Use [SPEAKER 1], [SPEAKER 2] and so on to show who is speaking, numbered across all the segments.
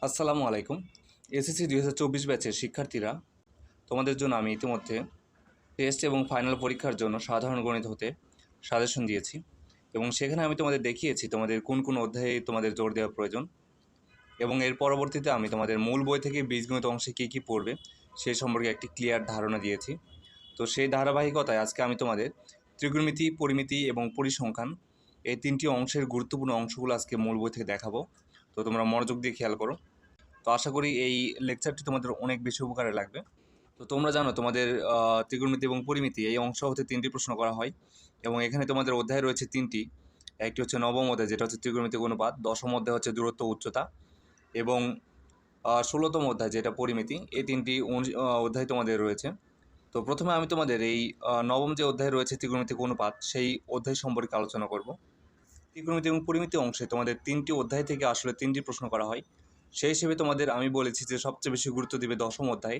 [SPEAKER 1] আসসালামু আলাইকুম। এসএসসি 2024 ব্যাচের শিক্ষার্থীরা, তোমাদের জন্য আমি ইতিমধ্যে টেস্ট এবং ফাইনাল পরীক্ষার জন্য সাধারণ গণিত হতে সাজেশন দিয়েছি এবং সেখানে আমি তোমাদের দেখিয়েছি তোমাদের কোন কোন অধ্যায়ে তোমাদের জোর দেওয়া প্রয়োজন এবং এর পরবর্তীতে আমি তোমাদের মূল বই থেকে বীজগণিত অংশে কী কী পড়বে সেই সম্পর্কে একটি ক্লিয়ার ধারণা দিয়েছি। তো সেই ধারাবাহিকতায় আজকে আমি তোমাদের ত্রিকোণমিতি, পরিমিতি এবং পরিসংখ্যান এই তিনটি অংশের গুরুত্বপূর্ণ অংশগুলো আজকে মূল বই থেকে দেখাবো। তো তোমরা মনোযোগ দিয়ে খেয়াল করো। তো আশা করি এই লেকচারটি তোমাদের অনেক বেশি উপকারে লাগবে। তো তোমরা জানো তোমাদের ত্রিকোণমিতি এবং পরিমিতি এই অংশ হতে 3টি প্রশ্ন করা হয় এবং এখানে তোমাদের অধ্যায় রয়েছে 3টি। একটি হচ্ছে নবম অধ্যায়, যেটা হচ্ছে ত্রিকোণমিতিক অনুপাত। দশম অধ্যায় হচ্ছে দূরত্ব উচ্চতা এবং 16তম অধ্যায় যেটা পরিমিতি। এই 3টি অধ্যায় তোমাদের রয়েছে। তো প্রথমে আমি তোমাদের এই নবম যে অধ্যায় রয়েছে ত্রিকোণমিতিক অনুপাত, সেই অধ্যায় সম্পর্কে আলোচনা করব। ত্রিকোণমিতি এবং পরিমিতি অংশে তোমাদের 3টি অধ্যায় থেকে আসলে 3টি প্রশ্ন করা হয়। সেই হিসেবে তোমাদের আমি বলেছি যে সবচেয়ে বেশি গুরুত্ব দিবে দশম অধ্যায়,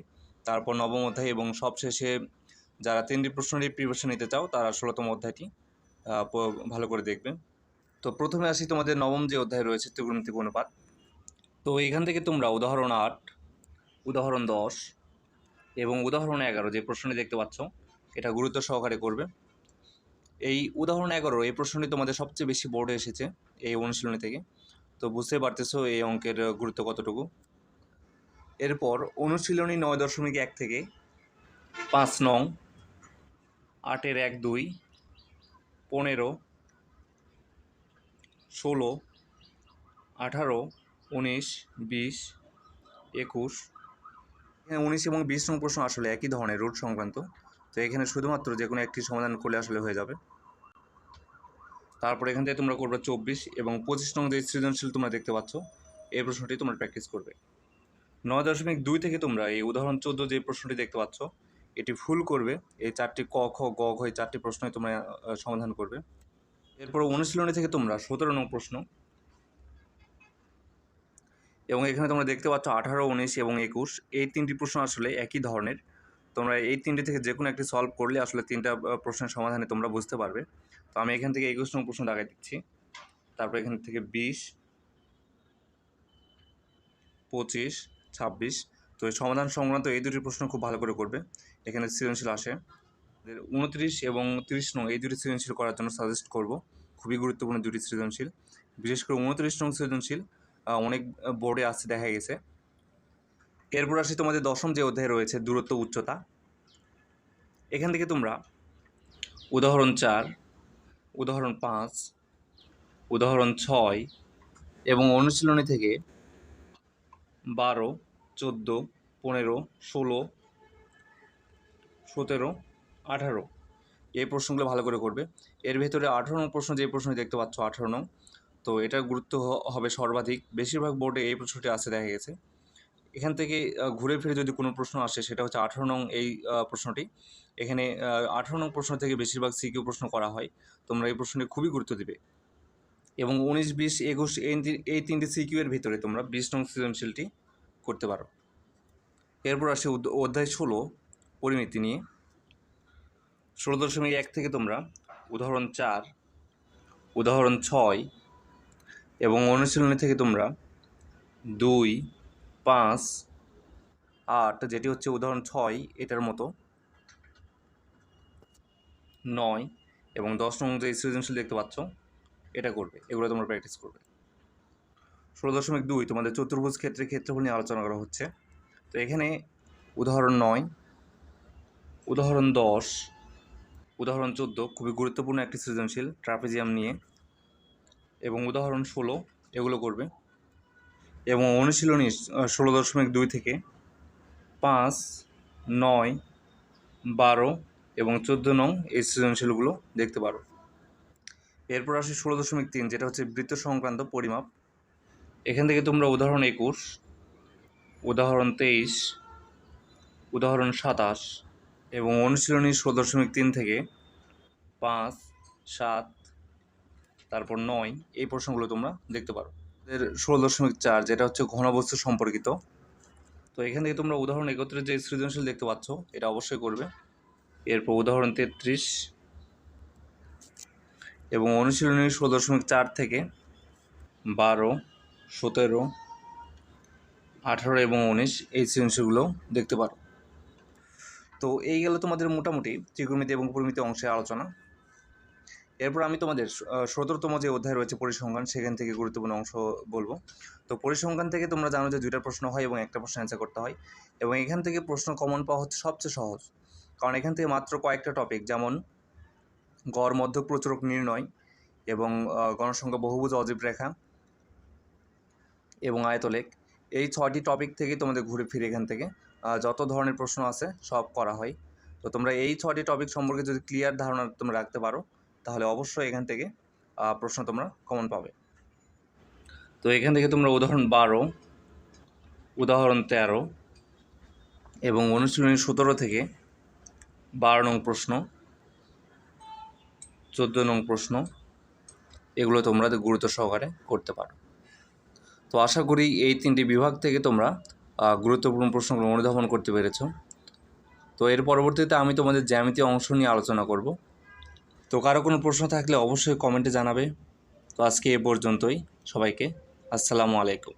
[SPEAKER 1] তারপর নবম অধ্যায় এবং সবশেষে যারা 3টি প্রশ্নেরই প্রিপারেশন নিতে চাও তারা 16তম অধ্যায়টি ভালো করে দেখবে। তো প্রথমে আসি তোমাদের নবম যে অধ্যায় রয়েছে ত্রিকোণমিতিক অনুপাত। তো এখান থেকে তোমরা উদাহরণ 8, উদাহরণ 10 এবং উদাহরণ 11 যে প্রশ্নটি দেখতে পাচ্ছ এটা গুরুত্ব সহকারে করবে। এই উদাহরণ 11 এই প্রশ্নটি তোমাদের সবচেয়ে বেশি বোর্ডে এসেছে এই অনুশীলনী থেকে। তো বুঝতে পারতেছো এই অঙ্কের গুরুত্ব কতটুকু। এরপর অনুশীলনী 9.1 থেকে 5 নং, 8-এর 1, 2, 15, 16, 18, 19, 20, 21। এখানে 19 এবং 20 নং প্রশ্ন আসলে একই ধরনের, রুট সংক্রান্ত। তো এখানে শুধুমাত্র যে কোনো একটি সমাধান করলে আসলে হয়ে যাবে। তারপর এখান থেকে তোমরা করবে 24 এবং 25 নং যে সৃজনশীল তোমরা দেখতে পাচ্ছ এই প্রশ্নটি তোমরা প্র্যাকটিস করবে। 9.2 থেকে তোমরা এই উদাহরণ 14 যে প্রশ্নটি দেখতে পাচ্ছ এটি ফুল করবে। এই 4টি ক, খ, গ, ঘ এই 4টি প্রশ্নই তোমরা সমাধান করবে। এরপর অনুশীলনী থেকে তোমরা 17 নং প্রশ্ন এবং এখানে তোমরা দেখতে পাচ্ছ 18, 19 এবং 21 এই 3টি প্রশ্ন আসলে একই ধরনের। তোমরা এই 3টি থেকে যে কোনো একটি সলভ করলে আসলে 3টা প্রশ্নের সমাধানে তোমরা বুঝতে পারবে। তো আমি এখান থেকে 21 নং প্রশ্ন দেখাই দিচ্ছি। তারপর এখান থেকে 20, 25, 26। তো এই সমাধান সংক্রান্ত এই দুটি প্রশ্ন খুব ভালো করে করবে। এখানে সৃজনশীল আসে 29 এবং 30 নং এই দুটি সৃজনশীল করার জন্য সাজেস্ট করব। খুবই গুরুত্বপূর্ণ দুটি সৃজনশীল, বিশেষ করে 29 নং সৃজনশীল অনেক বোর্ডে আসছে দেখা গেছে। এরপর আসি তোমাদের দশম যে অধ্যায় রয়েছে দূরত্ব উচ্চতা। এখান থেকে তোমরা উদাহরণ 4, উদাহরণ 5, উদাহরণ 6 এবং অনুশীলনী থেকে 12, 14, 15, 16, 17, 18 এই প্রশ্নগুলো ভালো করে করবে। এর ভেতরে 18 নং প্রশ্ন যে প্রশ্নটি দেখতে পাচ্ছ 18 নং, তো এটার গুরুত্ব হবে সর্বাধিক। বেশিরভাগ বোর্ডে এই প্রশ্নটি আসে দেখা গেছে। এখান থেকে ঘুরে ফিরে যদি কোনো প্রশ্ন আসে সেটা হচ্ছে 18 নং এই প্রশ্নটি। এখানে 18 নং প্রশ্ন থেকে বেশিরভাগ সিকিউ প্রশ্ন করা হয়। তোমরা এই প্রশ্নটি খুবই গুরুত্ব দিবে এবং 19, 20, 21 এই 3টি সিকিউ এর ভিতরে তোমরা 20 নং সৃজনশীলটি করতে পারো। এরপর আসে অধ্যায় 16 পরিমিতি নিয়ে। 16.1 থেকে তোমরা উদাহরণ 4, উদাহরণ 6 এবং অনুশীলনী থেকে তোমরা 2, 5, 8 যেটি হচ্ছে উদাহরণ 6 এটার মতো, 9 এবং 10 নং যে সৃজনশীল দেখতে পাচ্ছ এটা করবে। এগুলো তোমরা প্র্যাকটিস করবে। 16.2 তোমাদের চতুর্ভুজ ক্ষেত্রের ক্ষেত্রফল নিয়ে আলোচনা করা হচ্ছে। তো এখানে উদাহরণ 9, উদাহরণ 10, উদাহরণ 14 খুবই গুরুত্বপূর্ণ একটি সৃজনশীল ট্রাপিজিয়াম নিয়ে এবং উদাহরণ 16 এগুলো করবে এবং অনুশীলনী 16.2 থেকে 5, 9, 12 এবং 14 নং এই সৃজনশীলগুলো দেখতে পারো। এরপর আসে 16.3 যেটা হচ্ছে বৃত্ত সংক্রান্ত পরিমাপ। এখান থেকে তোমরা উদাহরণ 21, উদাহরণ 23, উদাহরণ 27 এবং অনুশীলনী 16.3 থেকে 5, 7, তারপর 9 এই প্রশ্নগুলো তোমরা দেখতে পারো। 16.4 যেটা হচ্ছে ঘনবস্তু সম্পর্কিত। তো এখান থেকে তোমরা উদাহরণ 31 যে সৃজনশীল দেখতে পাচ্ছ এটা অবশ্যই করবে। এরপর উদাহরণ 33 এবং অনুশীলনী 16.4 থেকে 12, 17, 18 এবং 19 এই সৃজনশীলগুলো দেখতে পারো। তো এই গেল তোমাদের মোটামুটি ত্রিকোণমিতি এবং পরিমিতি অংশের আলোচনা। এরপর আমি তোমাদের 17তম যে অধ্যায় রয়েছে পরিসংখ্যান, সেখান থেকে গুরুত্বপূর্ণ অংশ বলবো। তো পরিসংখ্যান থেকে তোমরা জানো যে 2টা প্রশ্ন হয় এবং একটা প্রশ্ন অ্যান্সার করতে হয়, এবং এখান থেকে প্রশ্ন কমন পাওয়া হচ্ছে সবচেয়ে সহজ, কারণ এখান থেকে মাত্র কয়েকটা টপিক, যেমন গড়, মধ্যক, প্রচুরক নির্ণয় এবং গণসংখ্যা, বহুভুজ, অজীব রেখা এবং আয়তলেখ, এই 6টি টপিক থেকে তোমাদের ঘুরে ফিরে এখান থেকে যত ধরনের প্রশ্ন আছে সব করা হয়। তো তোমরা এই 6টি টপিক সম্পর্কে যদি ক্লিয়ার ধারণা তোমরা রাখতে পারো, তাহলে অবশ্যই এখান থেকে প্রশ্ন তোমরা কমন পাবে। তো এখান থেকে তোমরা উদাহরণ 12, উদাহরণ 13 এবং অনুশীলনী 17 থেকে 12 নং প্রশ্ন, 14 নং প্রশ্ন, এগুলো তোমরা গুরুত্ব সহকারে করতে পারো। তো আশা করি এই 3টি বিভাগ থেকে তোমরা গুরুত্বপূর্ণ প্রশ্নগুলো অনুধাবন করতে পেরেছ। তো এর পরবর্তীতে আমি তোমাদের জ্যামিতি অংশ নিয়ে আলোচনা করব। তো কারো কোনো প্রশ্ন থাকলে অবশ্যই কমেন্টে জানাবে। তো আজকে এ পর্যন্তই, সবাইকে আসসালামু আলাইকুম।